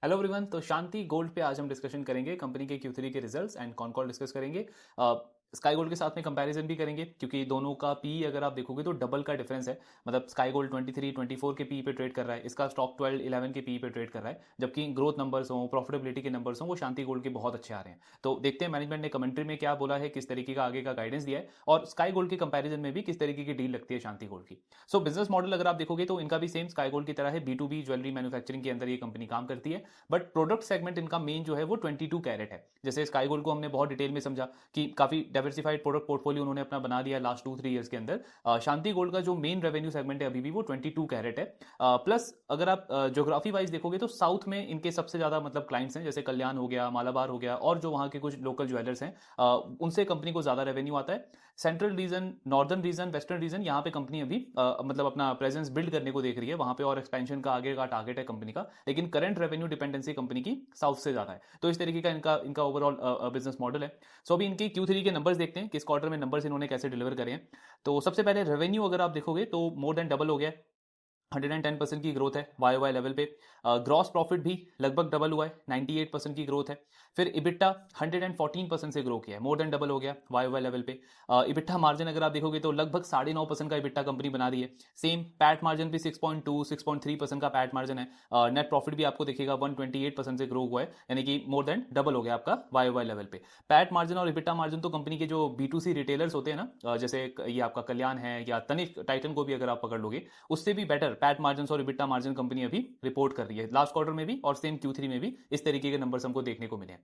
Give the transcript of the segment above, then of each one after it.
Hello everyone. तो शांति gold पे आज हम डिस्कशन करेंगे कंपनी के Q3 के रिजल्ट्स एंड कौन कौन डिस्कस करेंगे। स्काई गोल्ड के साथ में कंपैरिजन भी करेंगे क्योंकि दोनों का पी अगर आप देखोगे तो डबल का डिफरेंस है। मतलब स्काई गोल्ड 23 24 के पी पे ट्रेड कर रहा है, इसका स्टॉक 12 11 के पी पे ट्रेड कर रहा है, जबकि ग्रोथ नंबर्स हों, प्रॉफिटेबिलिटी के नंबर्स हों, वो शांति गोल्ड के बहुत अच्छे आ रहे हैं। तो देखते हैं मैनेजमेंट ने कमेंट्री में क्या बोला है, किस तरीके का आगे का गाइडेंस दिया है और स्काई गोल्ड के कंपैरिजन में भी किस तरीके की डील लगती है शांति गोल्ड की। सो बिजनेस मॉडल अगर आप देखोगे तो इनका भी सेम स्काई गोल्ड की तरह है, B2B ज्वेलरी मैन्युफैक्चरिंग के अंदर ये कंपनी काम करती है। बट प्रोडक्ट सेगमेंट इनका मेन जो है वो 22 कैरेट है। जैसे स्काई गोल्ड को हमने बहुत डिटेल में समझा कि काफी डाइवर्सिफाइड प्रोडक्ट पोर्टफोलियो उन्होंने अपना बना दिया लास्ट 2-3 ईयर्स के अंदर। शांति गोल्ड का जो मेन रेवेन्यू सेगमेंट है अभी भी वो 22 कैरेट है। प्लस अगर आप ज्योग्राफी वाइज देखोगे तो साउथ में इनके सबसे ज्यादा मतलब क्लाइंट्स हैं, जैसे कल्याण हो गया, मालाबार हो गया और जो वहाँ के कुछ लोकल ज्वेलर्स हैं, उनसे कंपनी को ज्यादा रेवेन्यू आता है। Central region, northern region, western region, यहाँ पे कंपनी अभी मतलब अपना प्रेजेंस बिल्ड करने को देख रही है, वहां पे और एक्सपेंशन का आगे का टारगेट है कंपनी का। लेकिन करंट रेवेन्यू डिपेंडेंसी कंपनी की साउथ से ज्यादा है। तो इस तरीके का इनका इनका ओवरऑल बिजनेस मॉडल है। सो अभी इनके Q3 के नंबर्स देखते हैं कि इस क्वार्टर में नंबर्स इन्होंने कैसे डिलीवर करे हैं। तो सबसे पहले रेवेन्यू अगर आप देखोगे तो मोर देन डबल हो गया है, 110% की ग्रोथ है वाई लेवल पे। ग्रॉस प्रॉफिट भी लगभग डबल हुआ है, 98% की ग्रोथ है। फिर इबिट्टा 114% से ग्रो किया है, मोर देन डबल हो गया वाई लेवल पे। इबिट्टा मार्जिन अगर आप देखोगे तो लगभग 9.5% का इबिट्टा कंपनी बना रही है। सेम पैट मार्जिन भी 6.2 6.3% का पैट मार्जिन है। नेट प्रॉफिट भी आपको देखिएगा 128% से ग्रो हुआ है, यानी कि मोर देन डबल हो गया आपका वाई लेवल पे। पैट मार्जिन और इबिट्टा मार्जिन तो कंपनी के जो B2C रिटेलर्स होते हैं ना, जैसे ये आपका कल्याण है या तनिष्क टाइटन को भी अगर आप पकड़ लोगे, उससे भी बेटर पैट मार्जिन और इबिट्टा मार्जिन कंपनी अभी रिपोर्ट कर रही है, लास्ट क्वार्टर में भी और सेम Q3 में भी इस तरीके के नंबर्स हमको देखने को मिले हैं।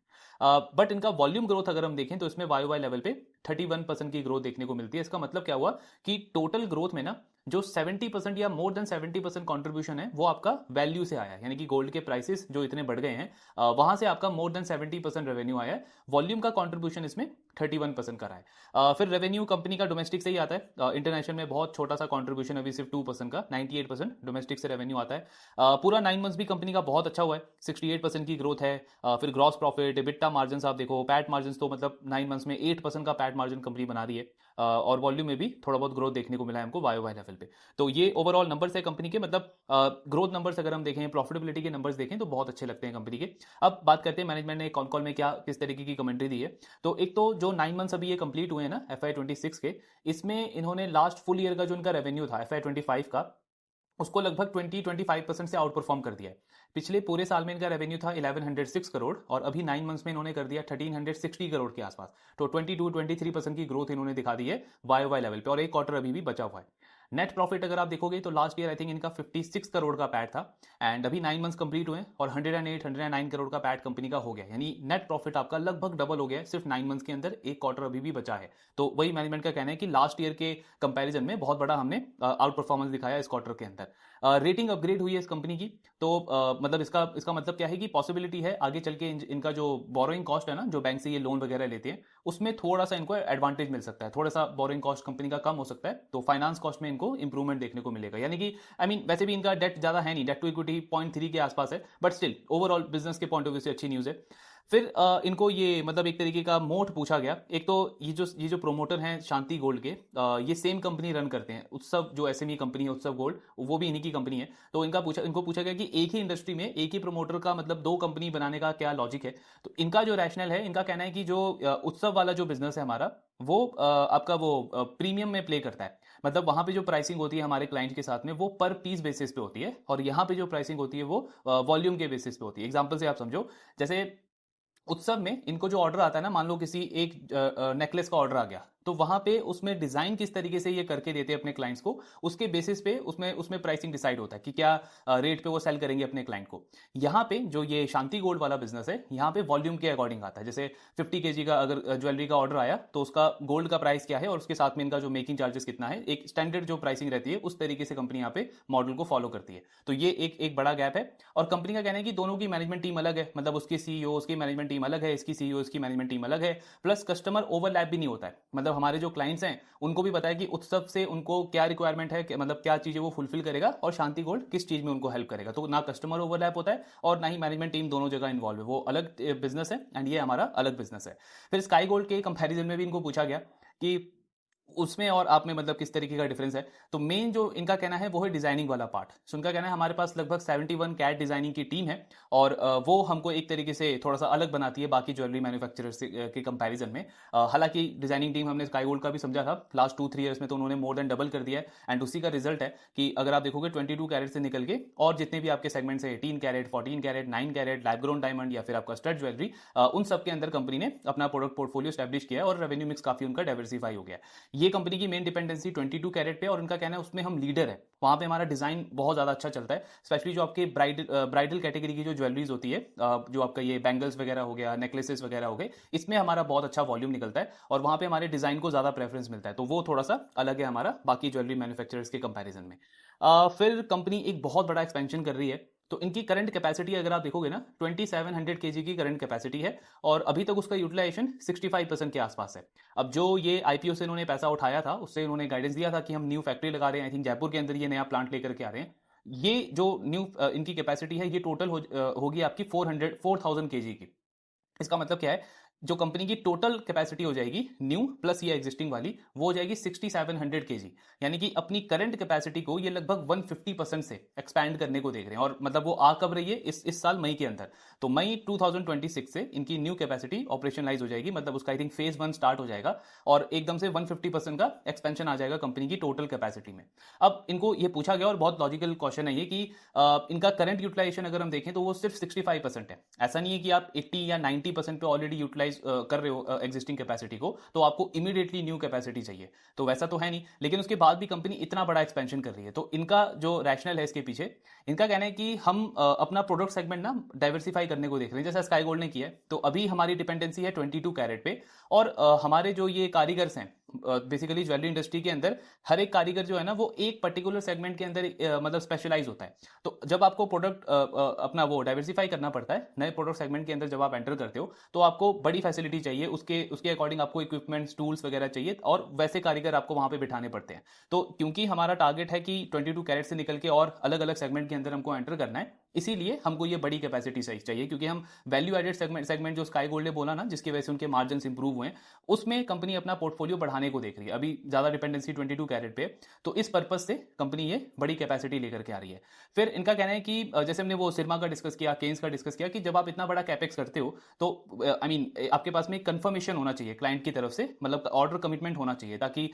बट इनका वॉल्यूम ग्रोथ अगर हम देखें तो इसमें वाई लेवल पे 31% की ग्रोथ देखने को मिलती है। इसका मतलब क्या हुआ कि टोटल ग्रोथ में ना जो 70% या मोर देन 70% कॉन्ट्रीब्यूशन है वो आपका वैल्यू से आया है, यानी कि गोल्ड के प्राइसेस जो इतने बढ़ गए हैं वहां से आपका मोर देन 70% रेवेन्यू आया है। वॉल्यूम का कॉन्ट्रीब्यूशन इसमें 31% का रहा है। फिर रेवेन्यू कंपनी का डोमेस्टिक से ही आता है, इंटरनेशनल में बहुत छोटा सा कॉन्ट्रीब्यूशन अभी सिर्फ 2% का, 98% डोमेस्टिक से रेवेन्यू आता है। पूरा 9 मंथ्स भी कंपनी का बहुत अच्छा हुआ है, 68% की ग्रोथ है। फिर ग्रॉस प्रॉफिट, इबिट्टा मार्जिन आप देखो, पैट मार्जिन तो मतलब 9 मंथ्स में 8% का पैट मार्जिन कंपनी बना रही है। और वॉल्यूम में भी थोड़ा बहुत ग्रोथ देखने को मिला है हमको वाई लेवल पे। तो ये ओवरऑल नंबर्स है कंपनी के, मतलब ग्रोथ नंबर्स अगर हम देखें, प्रॉफिटेबिलिटी के नंबर्स देखें तो बहुत अच्छे लगते हैं कंपनी के। अब बात करते हैं मैनेजमेंट ने कॉन कॉल में क्या किस तरीके की कमेंट्री दी है। तो एक तो जो 9 मंथ्स अभी ये कंप्लीट हुए हैं ना FY26 के, इसमें इन्होंने लास्ट फुल ईयर का जो इनका रेवेन्यू था FY25 का, उसको लगभग 20-25% से आउट परफॉर्म कर दिया है। पिछले पूरे साल में इनका रेवेन्यू था 1106 करोड़ और अभी 9 मंथ्स में इन्होंने कर दिया 1360 करोड़ के आसपास। तो 22-23% की ग्रोथ इन्होंने दिखा दी है वाई लेवल पे और एक क्वार्टर अभी भी बचा हुआ है। नेट प्रॉफिट अगर आप देखोगे तो लास्ट ईयर आई थिंक इनका 56 करोड़ का पैट था एंड अभी 9 मंथ्स कंप्लीट हुए और 108-109 करोड़ का पैट कंपनी का हो गया, यानी नेट प्रॉफिट आपका लगभग डबल हो गया है सिर्फ 9 मंथ्स के अंदर। एक क्वार्टर अभी भी बचा है। तो वही मैनेजमेंट का कहना है कि लास्ट ईयर के कंपैरिजन में बहुत बड़ा हमने आउट परफॉर्मेंस दिखाया इस क्वार्टर के अंदर। रेटिंग अपग्रेड हुई है इस कंपनी की। तो मतलब इसका इसका मतलब क्या है कि पॉसिबिलिटी है आगे चल के इनका जो बोरोइंग कॉस्ट है ना, जो बैंक से ये लोन वगैरह लेते हैं, उसमें थोड़ा सा इनको एडवांटेज मिल सकता है, थोड़ा सा बोरोइंग कॉस्ट कंपनी का कम हो सकता है, तो फाइनेंस कॉस्ट में इनको इंप्रूवमेंट देखने को मिलेगा। यानी कि वैसे भी इनका डेट ज्यादा है नहीं, डेट टू इक्विटी 0.3 के आसपास है, बट स्टिल ओवरऑल बिजनेस के पॉइंट ऑफ व्यू से अच्छी न्यूज है। फिर इनको ये मतलब एक तरीके का मोट पूछा गया। एक तो ये जो प्रोमोटर हैं शांति गोल्ड के, ये सेम कंपनी रन करते हैं, उत्सव जो SME कंपनी है उत्सव गोल्ड, वो भी इन्हीं की कंपनी है। तो इनको पूछा गया कि एक ही इंडस्ट्री में एक ही प्रोमोटर का मतलब दो कंपनी बनाने का क्या लॉजिक है। तो इनका जो रैशनल है, इनका कहना है कि जो उत्सव वाला जो बिजनेस है हमारा, वो आपका वो प्रीमियम में प्ले करता है। मतलब वहां पे जो प्राइसिंग होती है हमारे क्लाइंट के साथ में वो पर पीस बेसिस पे होती है और यहाँ पे जो प्राइसिंग होती है वो वॉल्यूम के बेसिस पे होती है। एग्जांपल से आप समझो, जैसे उत्सव में इनको जो ऑर्डर आता है ना, मान लो किसी एक नेकलेस का ऑर्डर आ गया, तो वहां पे उसमें डिजाइन किस तरीके से ये करके देते हैं अपने क्लाइंट्स को, उसके बेसिस पे उसमें उसमें प्राइसिंग डिसाइड होता है कि क्या रेट पे वो सेल करेंगे अपने क्लाइंट को। यहाँ पे जो ये शांति गोल्ड वाला बिजनेस है, यहाँ पे वॉल्यूम के अकॉर्डिंग आता है। जैसे 50 kg का अगर ज्वेलरी का ऑर्डर आया तो उसका गोल्ड का प्राइस क्या है और उसके साथ में इनका जो मेकिंग चार्जेस कितना है, एक स्टैंडर्ड जो प्राइसिंग रहती है उस तरीके से कंपनी यहाँ पे मॉडल को फॉलो करती है। तो ये एक बड़ा गैप है। और कंपनी का कहना है कि दोनों की मैनेजमेंट टीम अलग है, मतलब उसकी CEO उसकी मैनेजमेंट टीम अलग है, इसकी CEO इसकी मैनेजमेंट टीम अलग है। प्लस कस्टमर ओवरलैप भी नहीं होता है, मतलब हमारे जो क्लाइंट्स हैं उनको भी पता है कि उत्सव से उनको क्या रिक्वायरमेंट है, मतलब क्या चीजें वो फुलफिल करेगा और शांति गोल्ड किस चीज में उनको हेल्प करेगा। तो ना कस्टमर ओवरलैप होता है और ना ही मैनेजमेंट टीम दोनों जगह इन्वॉल्व है। वो अलग बिजनेस है एंड ये हमारा अलग बिजनेस है। फिर स्काई गोल्ड के कंपैरिजन में भी इनको पूछा गया कि उसमें और आप में मतलब किस तरीके का डिफरेंस है। तो मेन जो इनका कहना है वो है डिजाइनिंग वाला पार्ट। सो उनका कहना है हमारे पास लगभग 71 कैट डिजाइनिंग की टीम है, और वो हमको एक तरीके से थोड़ा सा अलग बनाती है बाकी ज्वेलरी मैन्युफैक्चरर्स के कंपैरिजन में। हालांकि डिजाइनिंग टीम हमने स्काई गोल्ड का भी समझा था लास्ट 2-3 ईयर्स में, तो उन्होंने मोर देन डबल कर दिया है, एंड उसी का रिजल्ट है कि अगर आप देखोगे 22 कैरेट से निकल के और जितने भी आपके सेगमेंट्स है 18 carat, 14 carat, 9 carat, lab grown diamond या फिर आपका स्टड ज्वेलरी, उन सब के अंदर कंपनी ने अपना प्रोडक्ट पोर्टफोलियो स्टैब्लिश किया है और रेवेन्यू मिक्स काफी उनका डाइवर्सिफाई हो गया है। ये कंपनी की मेन डिपेंडेंसी 22 कैरेट पे, और उनका कहना है उसमें हम लीडर है, वहां पे हमारा डिजाइन बहुत ज्यादा अच्छा चलता है। स्पेशली जो आपके ब्राइडल कैटेगरी की जो ज्वेलरीज होती है, जो आपका ये बैंगल्स वगैरह हो गया, नेकलेसेस वगैरह हो गए, इसमें हमारा बहुत अच्छा वॉल्यूम निकलता है और वहां पे हमारे डिजाइन को ज्यादा प्रेफरेंस मिलता है। तो वो थोड़ा सा अलग है हमारा बाकी ज्वेलरी मैन्युफैक्चरर्स के कंपैरिजन में। फिर कंपनी एक बहुत बड़ा एक्सपेंशन कर रही है। तो इनकी करंट कैपेसिटी अगर आप देखोगे ना, 2700 केजी की करंट कैपेसिटी है, और अभी तक उसका यूटिलाइजेशन 65% के आसपास है। अब जो ये आईपीओ से इन्होंने पैसा उठाया था, उससे इन्होंने गाइडेंस दिया था कि हम न्यू फैक्ट्री लगा रहे हैं, आई थिंक जयपुर के अंदर ये नया प्लांट लेकर के आ रहे हैं। ये जो न्यू इनकी कैपेसिटी है, ये टोटल होगी आपकी 4000 केजी की। इसका मतलब क्या है, जो कंपनी की टोटल कैपेसिटी हो जाएगी न्यू प्लस ये एग्जिस्टिंग वाली, वो हो जाएगी 6700 केजी। यानी कि अपनी करंट कैपेसिटी को ये लगभग 150% से एक्सपैंड करने को देख रहे हैं। और मतलब वो आ कब रही है, इस साल मई के अंदर। तो मई 2026 से इनकी न्यू कैपेसिटी ऑपरेशनलाइज हो जाएगी, मतलब उसका आई थिंक फेज 1 स्टार्ट हो जाएगा, और एकदम से 150% का एक्सपेंशन आ जाएगा कंपनी की टोटल कैपेसिटी में। अब इनको ये पूछा गया, और बहुत लॉजिकल क्वेश्चन है ये, कि इनका करंट यूटिलाइजेशन अगर हम देखें तो वो सिर्फ 65% है। ऐसा नहीं है कि आप 80 या 90% पे ऑलरेडी यूटिलाइज कर रहे हो एग्जिस्टिंग कैपेसिटी को, तो आपको इमीडिएटली न्यू कैपेसिटी चाहिए। तो वैसा तो है नहीं, लेकिन उसके बाद भी कंपनी इतना बड़ा एक्सपेंशन कर रही है। तो इनका जो रैशनल है इसके पीछे, इनका कहना है कि हम अपना प्रोडक्ट सेगमेंट ना डाइवर्सिफाई करने को देख रहे हैं, जैसा स्काई गोल्ड ने किया है। तो अभी हमारी डिपेंडेंसी है 22 कैरेट पे, और हमारे जो ये कारीगर्स हैं बेसिकली ज्वेलरी इंडस्ट्री के अंदर, हर एक कारीगर जो है ना वो एक पर्टिकुलर सेगमेंट के अंदर मतलब स्पेशलाइज होता है। तो जब आपको प्रोडक्ट अपना वो डाइवर्सिफाई करना पड़ता है, नए प्रोडक्ट सेगमेंट के अंदर जब आप एंटर करते हो, तो आपको बड़ी फैसिलिटी चाहिए, उसके उसके अकॉर्डिंग आपको इक्विपमेंट्स टूल्स वगैरह चाहिए, और वैसे कारीगर आपको वहां पे बिठाने पड़ते हैं। तो क्योंकि हमारा टारगेट है कि 22 कैरेट से निकल के और अलग अलग सेगमेंट के अंदर हमको एंटर करना है, इसीलिए हमको ये बड़ी कैपेसिटी चाहिए, क्योंकि हम वैल्यू एडेड सेगमेंट जो स्काई गोल्ड ने बोला ना, जिसकी वजह से उनके मार्जिन इंप्रूव हुए, उसमें कंपनी अपना पोर्टफोलियो बढ़ाने को देख रही है। अभी ज्यादा डिपेंडेंसी 22 कैरेट पे, तो इस पर्पज से कंपनी ये बड़ी कैपेसिटी लेकर के आ रही है। फिर इनका कहना है कि जैसे हमने वो सिरमा का डिस्कस किया, केन्स का डिस्कस किया, कि जब आप इतना बड़ा कैपेक्स करते हो, तो आई मीन आपके पास में कंफर्मेशन होना चाहिए क्लाइंट की तरफ से, मतलब ऑर्डर कमिटमेंट होना चाहिए, ताकि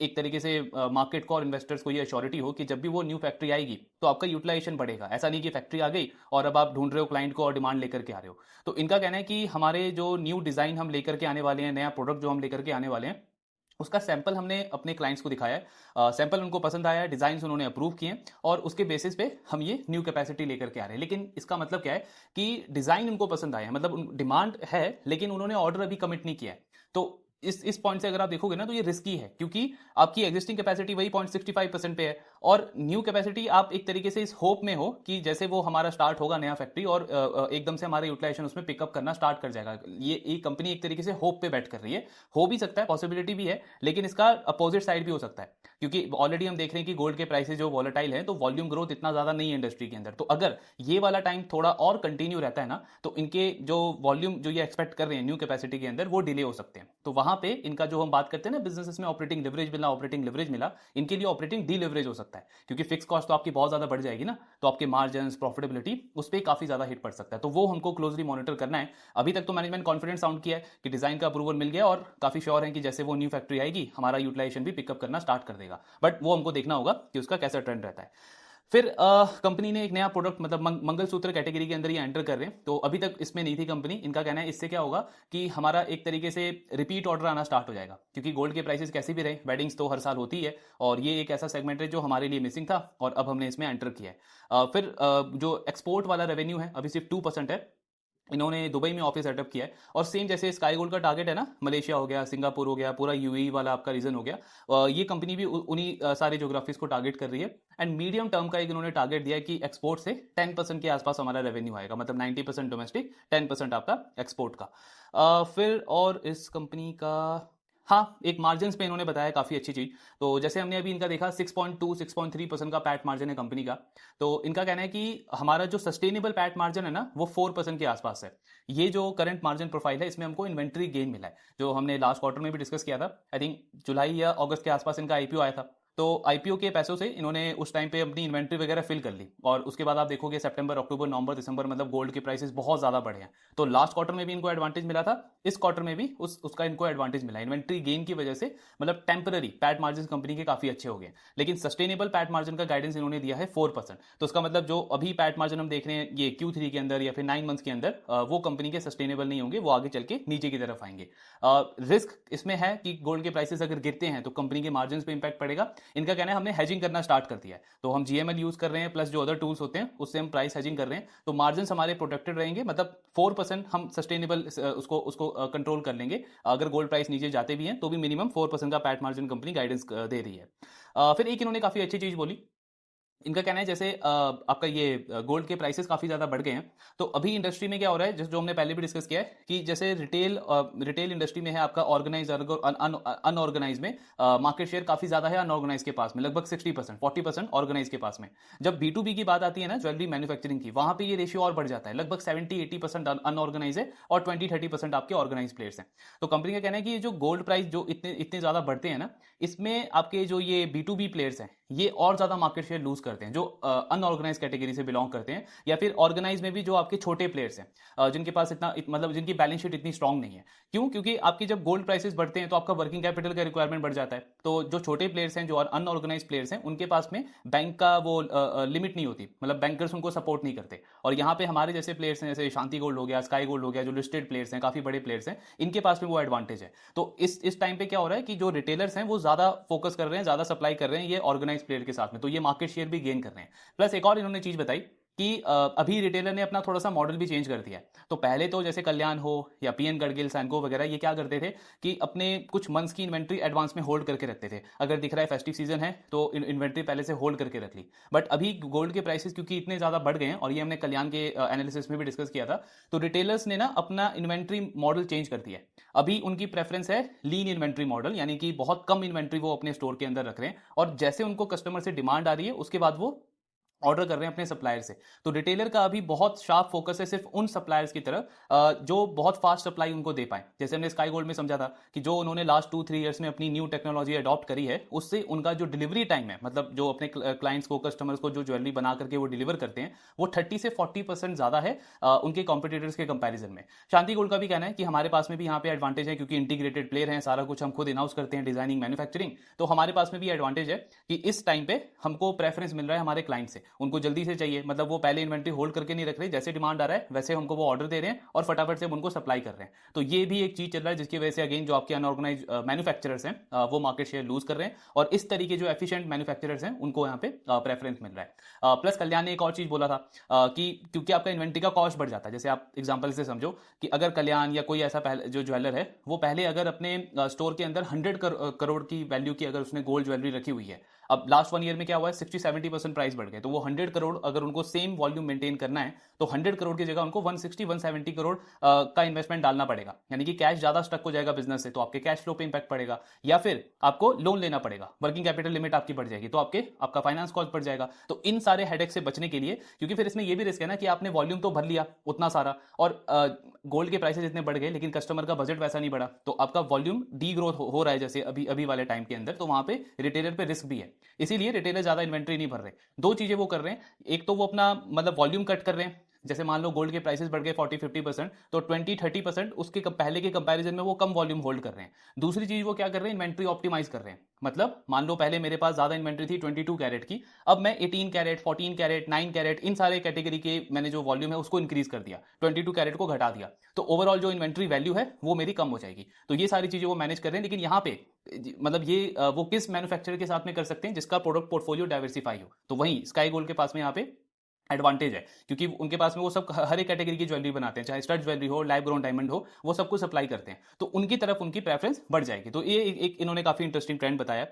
एक तरीके से मार्केट को और इन्वेस्टर्स को ये अश्योरिटी हो कि जब भी वो न्यू फैक्ट्री आएगी तो आपका यूटिलाइजेशन बढ़ेगा। ऐसा नहीं कि फैक्ट्री आ गई और अब आप ढूंढ रहे हो क्लाइंट को और डिमांड लेकर के आ रहे हो। तो इनका कहना है कि हमारे जो न्यू डिजाइन हम लेकर के आने वाले हैं, नया प्रोडक्ट जो हम लेकर के आने वाले हैं, उसका सैंपल हमने अपने क्लाइंट्स को दिखाया है, सैंपल उनको पसंद आया है, डिजाइन उन्होंने अप्रूव किए हैं, और उसके बेसिस पे हम ये न्यू कैपेसिटी लेकर के आ रहे हैं। लेकिन इसका मतलब क्या है कि डिजाइन उनको पसंद आया है, मतलब डिमांड है, लेकिन उन्होंने ऑर्डर अभी कमिट नहीं किया है। तो इस पॉइंट से अगर आप देखोगे ना, तो ये रिस्की है, क्योंकि आपकी एग्जिस्टिंग कैपेसिटी वही 0.65% पे है, और न्यू कैपेसिटी आप एक तरीके से इस होप में हो कि जैसे वो हमारा स्टार्ट होगा नया फैक्ट्री, और एकदम से हमारा यूटिलाइजेशन उसमें पिकअप करना स्टार्ट कर जाएगा। ये कंपनी एक तरीके से होप पे बैठ कर रही है। हो भी सकता है, पॉसिबिलिटी भी है, लेकिन इसका अपोजिट साइड भी हो सकता है, क्योंकि ऑलरेडी हम देख रहे हैं कि गोल्ड के प्राइसेस जो वॉलेटाइल है, तो वॉल्यूम ग्रोथ इतना ज्यादा नहीं है इंडस्ट्री के अंदर। तो अगर ये वाला टाइम थोड़ा और कंटिन्यू रहता है ना, तो इनके जो वॉल्यूम जो ये एक्सपेक्ट कर रहे हैं न्यू कैपेसिटी के अंदर, वो डिले हो सकते हैं। तो वहां पे इनका जो हम बात करते हैं ना बिजनेस में ऑपरेटिंग लिवरेज मिला, इनके लिए ऑपरेटिंग डी लिवरेज हो सकता है, क्योंकि फिक्स कॉस्ट तो आपकी बहुत ज्यादा बढ़ जाएगी ना, तो आपके मार्जिन प्रॉफिटेबिलिटी उस पर काफी ज्यादा हिट पड़ सकता है। तो वो हमको क्लोजली मॉनिटर करना है। अभी तक तो मैनेजमेंट कॉन्फिडेंस साउंड किया है कि डिजाइन का अप्रूवल मिल गया, और काफी श्योर है कि जैसे वो न्यू फैक्ट्री आएगी हमारा यूटिलाइजेशन भी पिकअप करना स्टार्ट कर देगा, बट वो हमको देखना होगा कि उसका कैसा ट्रेंड रहता है। फिर कंपनी ने एक नया प्रोडक्ट, मतलब मंगलसूत्र कैटेगरी के अंदर ये एंटर कर रहे हैं, तो अभी तक इसमें नहीं थी कंपनी। इनका कहना है इससे क्या होगा कि हमारा एक तरीके से रिपीट ऑर्डर आना स्टार्ट हो जाएगा, क्योंकि गोल्ड के प्राइसेस कैसे भी रहे, वेडिंग्स तो हर साल होती है, और ये एक ऐसा सेगमेंट है जो हमारे लिए मिसिंग था, और अब हमने इसमें एंटर किया है। फिर जो एक्सपोर्ट वाला रेवेन्यू है अभी सिर्फ 2% है। इन्होंने दुबई में ऑफिस सेटअप किया है, और सेम जैसे स्काई गोल्ड का टारगेट है ना, मलेशिया हो गया, सिंगापुर हो गया, पूरा यूएई वाला आपका रीजन हो गया, ये कंपनी भी उन्हीं सारे ज्योग्राफीज को टारगेट कर रही है। एंड मीडियम टर्म का एक इन्होंने टारगेट दिया है कि एक्सपोर्ट से 10% के आसपास हमारा रेवेन्यू आएगा, मतलब 90% डोमेस्टिक, 10% आपका एक्सपोर्ट का। फिर और इस कंपनी का हाँ, एक मार्जिन्स पे इन्होंने बताया काफ़ी अच्छी चीज़। तो जैसे हमने अभी इनका देखा 6.2 6.3% का पैट मार्जिन है कंपनी का। तो इनका कहना है कि हमारा जो सस्टेनेबल पैट मार्जिन है ना, वो 4% के आसपास है। ये जो करंट मार्जिन प्रोफाइल है, इसमें हमको इन्वेंट्री गेन मिला है, जो हमने लास्ट क्वार्टर में भी डिस्कस किया था। आई थिंक जुलाई या अगस्त के आसपास इनका आईपीओ आया था। तो आईपीओ के पैसों से इन्होंने उस टाइम पे अपनी इन्वेंट्री वगैरह फिल कर ली, और उसके बाद आप देखोगे सितंबर, अक्टूबर, नवंबर, दिसंबर, मतलब गोल्ड के प्राइसेस बहुत ज़्यादा बढ़े हैं। तो लास्ट क्वार्टर में भी इनको एडवांटेज मिला था, इस क्वार्टर में भी उसका इनको एडवांटेज मिला। इन्वेंट्री गेन की वजह से मतलब टेम्पररी पैट मार्जिन कंपनी के काफ़ी अच्छे हो गए, लेकिन सस्टेनेबल पैट मार्जिन का गाइडेंस इन्होंने दिया है 4%। तो उसका मतलब जो अभी पैट मार्जिन हम देख रहे हैं ये Q3 के अंदर या फिर 9 मंथ्स के अंदर, वो कंपनी के सस्टेनेबल नहीं होंगे, वो आगे चल के नीचे की तरफ आएंगे। रिस्क इसमें है कि गोल्ड के प्राइसेस अगर गिरते हैं तो कंपनी के मार्जिन पे इंपैक्ट पड़ेगा। इनका कहना है हमने हेजिंग करना स्टार्ट कर दिया है, तो हम जीएमएल यूज कर रहे हैं प्लस जो अदर टूल्स होते हैं उससे हम प्राइस हेजिंग कर रहे हैं, तो मार्जिन हमारे प्रोटेक्टेड रहेंगे। मतलब 4% हम सस्टेनेबल उसको उसको कंट्रोल कर लेंगे। अगर गोल्ड प्राइस नीचे जाते भी हैं तो भी मिनिमम 4% का पैट मार्जिन कंपनी गाइडेंस दे रही है। फिर एक इन्होंने काफी अच्छी चीज बोली। इनका कहना है जैसे आपका ये गोल्ड के प्राइसेस काफ़ी ज़्यादा बढ़ गए हैं, तो अभी इंडस्ट्री में क्या हो रहा है, जो हमने पहले भी डिस्कस किया है कि जैसे रिटेल इंडस्ट्री में है आपका ऑर्गेनाइज अनऑर्गेनाइज में मार्केट शेयर काफ़ी ज़्यादा है अनऑर्गेनाइज के पास में, लगभग 60%, 40% ऑर्गेनाइज के पास में। जब B2B की बात आती है ना, ज्वेलरी मैन्युफैक्चरिंग की, वहाँ पे ये रेशियो और बढ़ जाता है, लगभग 70-80% अनऑर्गेनाइज है और 20-30% आपके ऑर्गेनाइज प्लेयर्स हैं। तो कंपनी का कहना है कि ये जो गोल्ड प्राइस जो इतने इतने ज़्यादा बढ़ते हैं ना, इसमें आपके जो ये B2B प्लेयर्स हैं ये और ज्यादा मार्केट शेयर लूज करते हैं, जो अनऑर्गेनाइज कैटेगरी से बिलोंग करते हैं, या फिर ऑर्गेनाइज में भी जो आपके छोटे प्लेयर्स हैं, जिनके पास मतलब जिनकी बैलेंस शीट इतनी स्ट्रांग नहीं है। क्यों? क्योंकि आपकी जब गोल्ड प्राइसेस बढ़ते हैं तो आपका वर्किंग कैपिटल का रिक्वायरमेंट बढ़ जाता है। तो जो छोटे प्लेयर्स हैं, जो अनऑर्गेनाइज प्लेयर्स हैं, उनके पास में बैंक का वो लिमिट नहीं होती, मतलब बैंकर्स उनको सपोर्ट नहीं करते। और यहाँ पे हमारे जैसे प्लेयर्स हैं, जैसे शांति गोल्ड हो गया, स्काई गोल्ड हो गया, जो लिस्टेड प्लेयर्स हैं, काफी बड़े प्लेयर्स हैं, इनके पास में वो एडवांटेज है। तो इस टाइम पे क्या हो रहा है कि जो रिटेलर्स हैं वो ज्यादा फोकस कर रहे हैं, ज्यादा सप्लाई कर रहे हैं ये ऑर्गेनाइज प्लेयर के साथ में, तो ये मार्केट शेयर भी गेन कर रहे हैं। प्लस एक और इन्होंने चीज बताई कि अभी रिटेलर ने अपना थोड़ा सा मॉडल भी चेंज कर दिया है। तो पहले तो जैसे कल्याण हो या पीएन गडगिल, सैनको वगैरह, ये क्या करते थे कि अपने कुछ मंथ्स की इन्वेंट्री एडवांस में होल्ड करके रखते थे। अगर दिख रहा है फेस्टिव सीजन है तो इन्वेंट्री पहले से होल्ड करके रख ली। बट अभी गोल्ड के प्राइसेस क्योंकि इतने ज्यादा बढ़ गए हैं, और ये हमने कल्याण के एनालिसिस में भी डिस्कस किया था, तो रिटेलर्स ने ना अपना इन्वेंट्री मॉडल चेंज कर दिया है। अभी उनकी प्रेफरेंस है लीन इन्वेंट्री मॉडल, यानी कि बहुत कम इन्वेंट्री वो अपने स्टोर के अंदर रख रहे हैं, और जैसे उनको कस्टमर से डिमांड आ रही है उसके बाद वो ऑर्डर कर रहे हैं अपने सप्लायर से। तो रिटेलर का अभी बहुत शार्प फोकस है सिर्फ उन सप्लायर्स की तरफ जो बहुत फास्ट सप्लाई उनको दे पाए। जैसे हमने स्काई गोल्ड में समझा था कि जो उन्होंने लास्ट 2-3 ईयर्स में अपनी न्यू टेक्नोलॉजी अडॉप्ट करी है, उससे उनका जो डिलीवरी टाइम है, मतलब जो अपने क्लाइंट्स को, कस्टमर्स को जो ज्वेलरी बना करके वो डिलीवर करते हैं, वो 30 से 40% ज्यादा है उनके कॉम्पिटिटर्स के कंपेरिजन में। शांति गोल्ड का भी कहना है कि हमारे पास में भी यहाँ पे एडवांटेज है, क्योंकि इंटीग्रेटेड प्लेयर है, सारा कुछ हम खुद इन हाउस करते हैं, डिजाइनिंग, मैन्युफैक्चरिंग, तो हमारे पास में भी एडवांटेज है कि इस टाइम पे हमको प्रेफरेंस मिल रहा है हमारे क्लाइंट से, उनको जल्दी से चाहिए, मतलब वो पहले इन्वेंट्री होल्ड करके नहीं रख रहे, जैसे डिमांड आ रहा है वैसे हमको वो ऑर्डर दे रहे हैं और फटाफट से हम उनको सप्लाई कर रहे हैं। तो ये भी एक चीज चल रहा है जिसकी वजह से अगेन जो आपके अनऑर्गेनाइज मैन्युफैक्चरर्स हैं वो मार्केट शेयर लूज कर रहे हैं, और इस तरीके जो एफिशिएंट मैन्युफैक्चरर्स हैं उनको यहाँ पे प्रेफरेंस मिल रहा है। प्लस कल्याण ने एक और चीज बोला था कि क्योंकि आपका इन्वेंट्री का कॉस्ट बढ़ जाता है, जैसे आप एग्जाम्पल से समझो कि अगर कल्याण या कोई ऐसा जो ज्वेलर है, वो पहले अगर अपने स्टोर के अंदर 100 करोड़ की वैल्यू की अगर उसने गोल्ड ज्वेलरी रखी हुई है, अब लास्ट 1 ईयर में क्या हुआ है, 60-70% प्राइस बढ़ गए, तो वो 100 करोड़ अगर उनको सेम वॉल्यूम मेंटेन करना है तो 100 करोड़ की जगह उनको 160-170 करोड़ का इन्वेस्टमेंट डालना पड़ेगा, यानी कि कैश ज्यादा स्टक हो जाएगा बिजनेस से, तो आपके कैश फ्लो पे इंपैक्ट पड़ेगा, या फिर आपको लोन लेना पड़ेगा, वर्किंग कैपिटल लिमिट आपकी बढ़ जाएगी, तो आपका फाइनेंस कॉस्ट बढ़ जाएगा। तो इन सारे हेडेक से बचने के लिए, क्योंकि फिर इसमें यह भी रिस्क है ना कि आपने वॉल्यूम तो भर लिया उतना सारा, और गोल्ड के प्राइसेस इतने बढ़ गए लेकिन कस्टमर का बजट वैसा नहीं बढ़ा, तो आपका वॉल्यूम डी ग्रोथ हो रहा है जैसे अभी वाले टाइम के अंदर, तो वहां पे रिटेलर पे रिस्क भी है, इसीलिए रिटेलर ज्यादा इन्वेंट्री नहीं भर रहे। दो चीजें वो कर रहे हैं, एक तो वो अपना मतलब वॉल्यूम कट कर रहे हैं, जैसे मान लो गोल्ड के प्राइसेस बढ़ गए 40-50%, तो 20-30% उसके पहले के कंपैरिजन में वो कम वॉल्यूम होल्ड कर रहे हैं। दूसरी चीज वो क्या कर रहे हैं, इन्वेंट्री ऑप्टिमाइज कर रहे हैं, मतलब मान लो पहले मेरे पास ज्यादा इन्वेंट्री थी 22 कैरेट की, अब मैं 18 कैरेट, 14 कैरेट, 9 कैरेट, इन सारे कैटेगरी के मैंने जो वॉल्यूम है उसको इंक्रीज कर दिया, 22 कैरेट को घटा दिया, तो ओवरऑल जो इन्वेंट्री वैल्यू है वो मेरी कम हो जाएगी। तो ये सारी चीजें वो मैनेज कर रहे हैं, लेकिन यहाँ पे मतलब ये वो किस मैन्युफैक्चरर के साथ में कर सकते हैं जिसका प्रोडक्ट पोर्टफोलियो डाइवर्सिफाई हो, तो वहीं स्काई गोल्ड के पास में यहाँ पे एडवांटेज है, क्योंकि उनके पास में वो सब हर एक कैटेगरी की ज्वेलरी बनाते हैं, चाहे स्टड ज्वेलरी हो, लैब ग्रोन डायमंड हो, वो सब कुछ सप्लाई करते हैं, तो उनकी तरफ उनकी प्रेफरेंस बढ़ जाएगी। तो ये एक इन्होंने काफी इंटरेस्टिंग ट्रेंड बताया।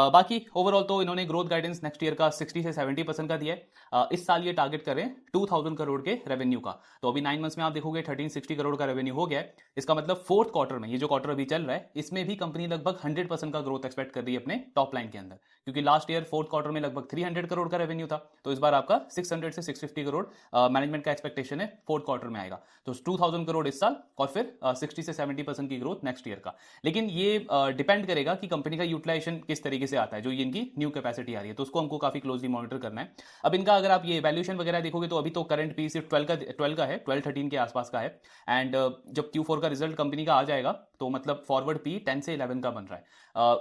बाकी ओवरऑल तो इन्होंने ग्रोथ गाइडेंस नेक्स्ट ईयर का 60 से 70% का दिया है। इस साल ये टारगेट करें 2000 करोड़ के रेवेन्यू का। तो अभी 9 मंथ्स में आप देखोगे 1360 करोड़ का रेवेन्यू हो गया है। इसका मतलब फोर्थ क्वार्टर में, ये जो क्वार्टर अभी चल रहा है, इसमें भी कंपनी लगभग 100% का ग्रोथ एक्सपेक्ट कर रही है अपने टॉप लाइन के अंदर, क्योंकि लास्ट ईयर फोर्थ क्वार्टर में लगभग 300 करोड़ का रेवेन्यू था, तो इस बार आपका 600 से 650 करोड़ मैनेजमेंट का एक्सपेक्टेशन है फोर्थ क्वार्टर में आएगा। तो 2000 करोड़ इस साल और फिर 60 से 70% की ग्रोथ नेक्स्ट ईयर का। लेकिन ये डिपेंड करेगा कि कंपनी का यूटिलाइजेशन किस तरीके से आता है, जो ये इनकी न्यू कैपेसिटी आ रही है, तो उसको हमको काफी क्लोजली मॉनिटर करना है। अब इनका अगर आप ये वैल्यूएशन वगैरह देखोगे तो अभी तो करंट पी सिर्फ 12 का है, 12-13 के आसपास का है। एंड जब Q4 का रिजल्ट कंपनी का आ जाएगा तो मतलब फॉरवर्ड पी 10 से 11 का बन रहा है।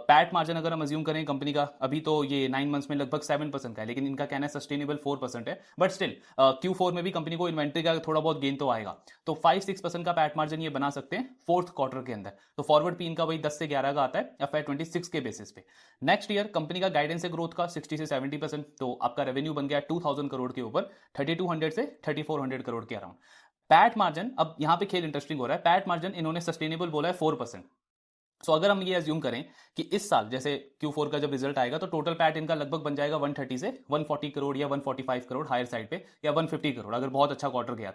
पैट मार्जिन अगर हम अज्यूम करें कंपनी का, अभी तो ये 9 मंथ्स में लगभग 7% का है, लेकिन इनका कहना है सस्टेनेबल 4% है, बट स्टिल Q4 में भी कंपनी को इन्वेंट्री का थोड़ा बहुत गेन तो आएगा, तो 5-6% का पैट मार्जिन ये बना सकते हैं फोर्थ क्वार्टर के अंदर। तो फॉरवर्ड पी इनका वही 10 से 11 का आता है FY26 के बेसिस पे। नेक्स्ट ईयर कंपनी का गाइडेंस है ग्रोथ का 60 से 70%, तो आपका रेवेन्यू बन गया 2000 करोड़ के ऊपर 3200 से 3400 करोड़ के अराउंड। पैट मार्जिन, अब यहां पे खेल इंटरेस्टिंग हो रहा है, पैट मार्जिन इन्होंने सस्टेनेबल बोला है 4%। सो अगर हम ये अज्यूम करें कि इस साल जैसे Q4 का जब रिजल्ट आएगा तो टोटल पैट इनका लगभग बन जाएगा 130 से 140 करोड़ या 145 करोड़ हायर साइड पे, या 150 करोड़ अगर बहुत अच्छा क्वार्टर गया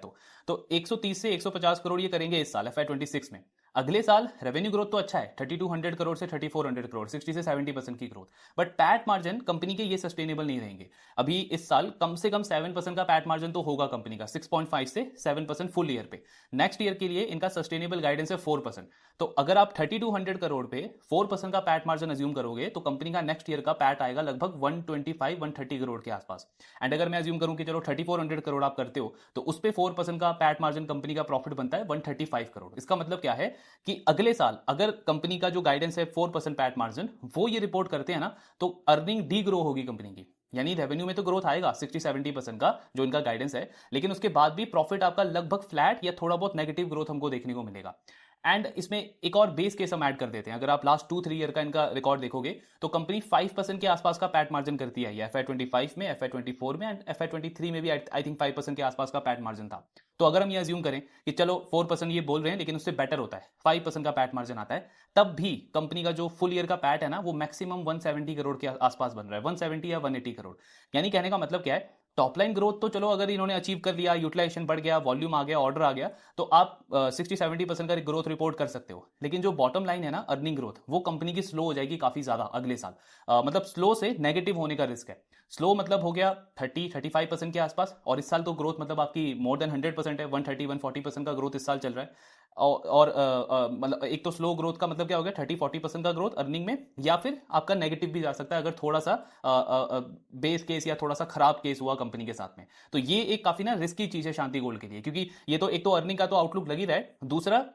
तो 130 से 150 करोड़ ये करेंगे इस साल FY26 में। अगले साल रेवेन्यू ग्रोथ तो अच्छा है, 3200 करोड़ से 3400 करोड़, 60 से 70% की growth, but PAT margin company के ये सस्टेनेबल नहीं रहेंगे। अभी इस साल कम से कम 7% का पैट मार्जिन तो होगा कंपनी का, 6.5 से 7% फुल ईयर पे। नेक्स्ट ईयर के लिए इनका सस्टेनेबल गाइडेंस है 4%। तो अगर आप 3200 करोड़ पे 4% का पैट मार्जिन अज्यूम करोगे तो कंपनी का नेक्स्ट ईयर का पैट आएगा लगभग 125-130 करोड़ के आसपास। एंड अगर मैं अज्यूम करूं कि चलो 3400 करोड़ आप करते हो तो उस पे 4% का पैट मार्जिन कंपनी का प्रॉफिट बनता है 135 करोड़। इसका मतलब क्या है कि अगले साल अगर कंपनी का जो गाइडेंस है 4% पैट मार्जिन वो ये रिपोर्ट करते हैं ना, तो अर्निंग डी ग्रो होगी कंपनी की, यानी रेवेन्यू में तो ग्रोथ आएगा 60-70% का जो इनका गाइडेंस है, लेकिन उसके बाद भी प्रॉफिट आपका लगभग फ्लैट या थोड़ा बहुत नेगेटिव ग्रोथ हमको देखने को मिलेगा। एंड इसमें एक और बेस केस हम ऐड कर देते हैं। अगर आप लास्ट 2-3 ईयर का इनका रिकॉर्ड देखोगे तो कंपनी 5% के आसपास का पैट मार्जिन करती है, FY25 में, FY24 में एंड FY23 में भी आई थिंक 5% के आसपास का पैट मार्जिन था। तो अगर हम ये अज्यूम करें कि चलो 4% ये बोल रहे हैं लेकिन उससे बेटर होता है, 5% का पैट मार्जिन आता है, तब भी कंपनी का जो फुल ईयर का पैट है ना वो मैक्सिमम 170 करोड़ के आसपास बन रहा है, 170 या 180 करोड़। यानी कहने का मतलब क्या है, टॉप लाइन ग्रोथ तो चलो अगर इन्होंने अचीव कर लिया, यूटिलाइजेशन बढ़ गया, वॉल्यूम आ गया, ऑर्डर आ गया, तो आप 60-70% का ग्रोथ रिपोर्ट कर सकते हो। लेकिन जो बॉटम लाइन है ना, अर्निंग ग्रोथ, वो कंपनी की स्लो हो जाएगी काफी ज्यादा अगले साल। मतलब स्लो से नेगेटिव होने का रिस्क है। स्लो मतलब हो गया 30-35% के आसपास, और इस साल तो ग्रोथ मतलब आपकी मोर देन 100% है, 130-140% का ग्रोथ इस साल चल रहा है। और मतलब एक तो स्लो ग्रोथ का मतलब क्या हो गया, 30-40% का ग्रोथ अर्निंग में, या फिर आपका नेगेटिव भी जा सकता है अगर थोड़ा सा बेस केस या थोड़ा सा खराब केस हुआ कंपनी के साथ में। तो ये एक काफी ना रिस्की चीज है शांति गोल्ड के लिए, क्योंकि ये तो एक तो अर्निंग का तो आउटलुक लग ही रहा है, दूसरा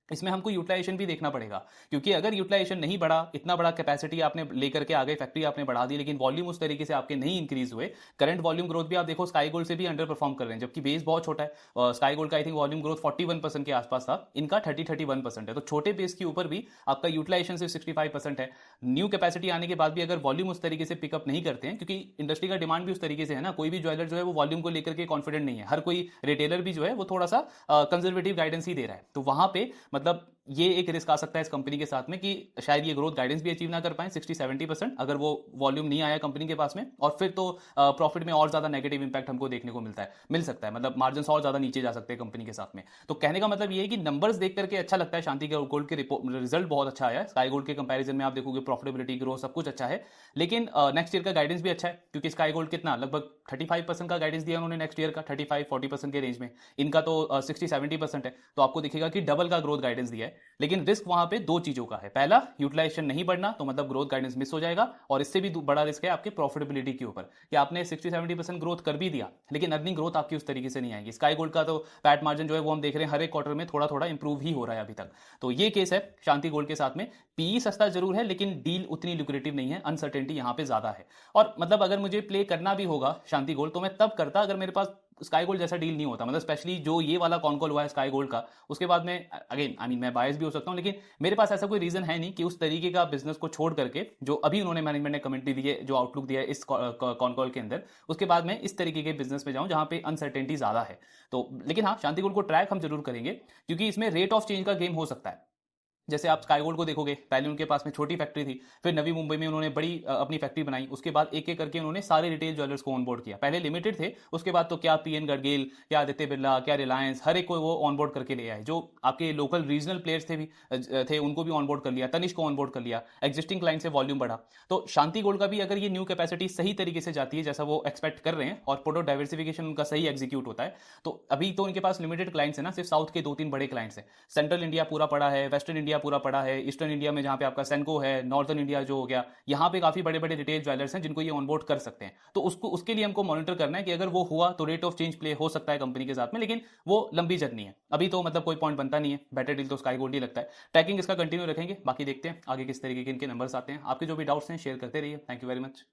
इसमें हमको यूटिलाइजेशन भी देखना पड़ेगा, क्योंकि अगर यूटिलाइजेशन नहीं बढ़ा, इतना बड़ा कैपेसिटी आपने लेकर के आ गए, फैक्ट्री आपने बढ़ा दी, लेकिन वॉल्यूम उस तरीके से आपके नहीं इंक्रीज हुए, करंट वॉल्यूम ग्रोथ भी आप देखो स्काई गोल्ड से भी अंडर परफॉर्म कर रहे हैं, जबकि बेस बहुत छोटा है। स्काई गोल्ड का आई थिंक वॉल्यूम ग्रोथ 41% के आसपास था, इनका 30-31% है। तो छोटे बेस के ऊपर भी आपका यूटिलाइजेशन सिर्फ 65% है। न्यू कैपेसिटी आने के बाद भी अगर वॉल्यूम उस तरीके से पिकअप नहीं करते हैं, क्योंकि इंडस्ट्री का डिमांड भी उस तरीके से है ना, कोई भी ज्वेलर जो है वो वॉल्यूम को लेकर के कॉन्फिडेंट नहीं है, हर कोई रिटेलर भी जो है वो थोड़ा सा कंजर्वेटिव गाइडेंस ही दे रहा है। तो वहां पे मतलब ये एक रिस्क आ सकता है इस कंपनी के साथ में कि शायद ये ग्रोथ गाइडेंस भी अचीव ना कर पाए 60-70% अगर वो वॉल्यूम नहीं आया कंपनी के पास में, और फिर तो प्रॉफिट में और ज्यादा नेगेटिव इंपैक्ट हमको देखने को मिल सकता है, मतलब मार्जिन और ज्यादा नीचे जा सकते हैं कंपनी के साथ में। तो कहने का मतलब ये है कि नंबर्स देख करके अच्छा लगता है, शांति गोल्ड के रिजल्ट बहुत अच्छा आया है, स्काई गोल्ड के कंपैरिजन में आप देखोगे प्रॉफिटेबिलिटी, ग्रोथ सब कुछ अच्छा है, लेकिन नेक्स्ट ईयर का गाइडेंस भी अच्छा है, क्योंकि स्काई गोल्ड कितना लगभग 35% का गाइडेंस दिया उन्होंने नेक्स्ट ईयर का, 35-40% के रेंज में, इनका तो 60-70% है, तो आपको दिखेगा कि डबल का ग्रोथ गाइडेंस दिया है। लेकिन रिस्क वहां पे दो चीजों का है, पहला यूटिलाइजेशन नहीं बढ़ना, तो मतलब ग्रोथ गाइडेंस मिस हो जाएगा, और इससे भी बड़ा रिस्क है आपके प्रॉफिटेबिलिटी के ऊपर, कि आपने 60-70% ग्रोथ कर भी दिया लेकिन अर्निंग ग्रोथ आपकी उस तरीके से नहीं आएगी। स्काई गोल्ड का तो पैट मार्जिन जो है वो हम देख रहे हैं हर एक क्वार्टर में थोड़ा थोड़ा इंप्रूव ही हो रहा है अभी तक। तो ये केस है शांति गोल्ड के साथ में, पीई सस्ता जरूर है लेकिन डील उतनी लुक्रेटिव नहीं है, अनसर्टेनिटी यहां पे ज्यादा है। और मतलब अगर मुझे प्ले करना भी होगा शांति गोल्ड तो मैं तब करता अगर मेरे पास स्काई गोल्ड जैसा डील नहीं होता, मतलब स्पेशली जो ये वाला कॉन कॉल हुआ है स्काई गोल्ड का, उसके बाद में अगेन आई मीन मैं बायस भी हो सकता हूँ, लेकिन मेरे पास ऐसा कोई रीजन है नहीं कि उस तरीके का बिजनेस को छोड़ करके जो अभी उन्होंने मैनेजमेंट ने कमेंट्री दी है, जो आउटलुक दिया है इस कॉन कॉल के अंदर, उसके बाद मैं इस तरीके के बिजनेस में जाऊं जहां पे अनसर्टेनिटी ज्यादा है। तो लेकिन हाँ, शांति गोल्ड को ट्रैक हम जरूर करेंगे, क्योंकि इसमें रेट ऑफ चेंज का गेम हो सकता है। जैसे आप स्काई गोल्ड को देखोगे, पहले उनके पास में छोटी फैक्ट्री थी, फिर नवी मुंबई में उन्होंने बड़ी अपनी फैक्ट्री बनाई, उसके बाद एक एक करके उन्होंने सारे रिटेल ज्वेलर्स को ऑनबोर्ड किया। पहले लिमिटेड थे, उसके बाद तो क्या पीएन गडगेल, क्या आदित्य बिरला, क्या रिलायंस, हर एक को वो ऑनबोर्ड करके ले आए। जो आपके लोकल रीजनल प्लेयर्स थे भी थे, उनको भी ऑनबोर्ड कर लिया, तनिष्क को ऑनबोर्ड कर लिया, एग्जिस्टिंग क्लाइंट से वॉल्यूम बढ़ा। तो शांति गोल्ड का भी अगर ये न्यू कैपेसिटी सही तरीके से जाती है जैसा वो एक्सपेक्ट कर रहे हैं, और प्रोडक्ट डाइवर्सिफिकेशन उनका सही एग्जीक्यूट होता है, तो अभी तो उनके पास लिमिटेड क्लाइंट्स है ना, सिर्फ साउथ के 2-3 बड़े क्लाइंट्स हैं। सेंट्रल इंडिया पूरा पड़ा है, वेस्टर्न इंडिया पूरा पड़ा है, ईस्टर्न इंडिया में जहां पे आपका सेंको है, नॉर्दर्न इंडिया जो हो गया, यहां पे काफी बड़े बड़े रिटेल ज्वेलर्स हैं जिनको ये ऑनबोर्ड कर सकते हैं। तो उसको उसके लिए हमको मॉनिटर करना है कि अगर वो हुआ तो रेट ऑफ चेंज प्ले हो सकता है कंपनी के साथ में, लेकिन वो लंबी जर्नी है, अभी तो मतलब कोई पॉइंट बनता नहीं है। बेटर डील तो स्काई गोल्ड ही लगता है। ट्रैकिंग इसका कंटिन्यू रखेंगे, बाकी देखते हैं आगे किस तरीके के इनके नंबर्स आते हैं। आपके जो भी डाउट्स हैं शेयर करते रहिए। Thank you very much.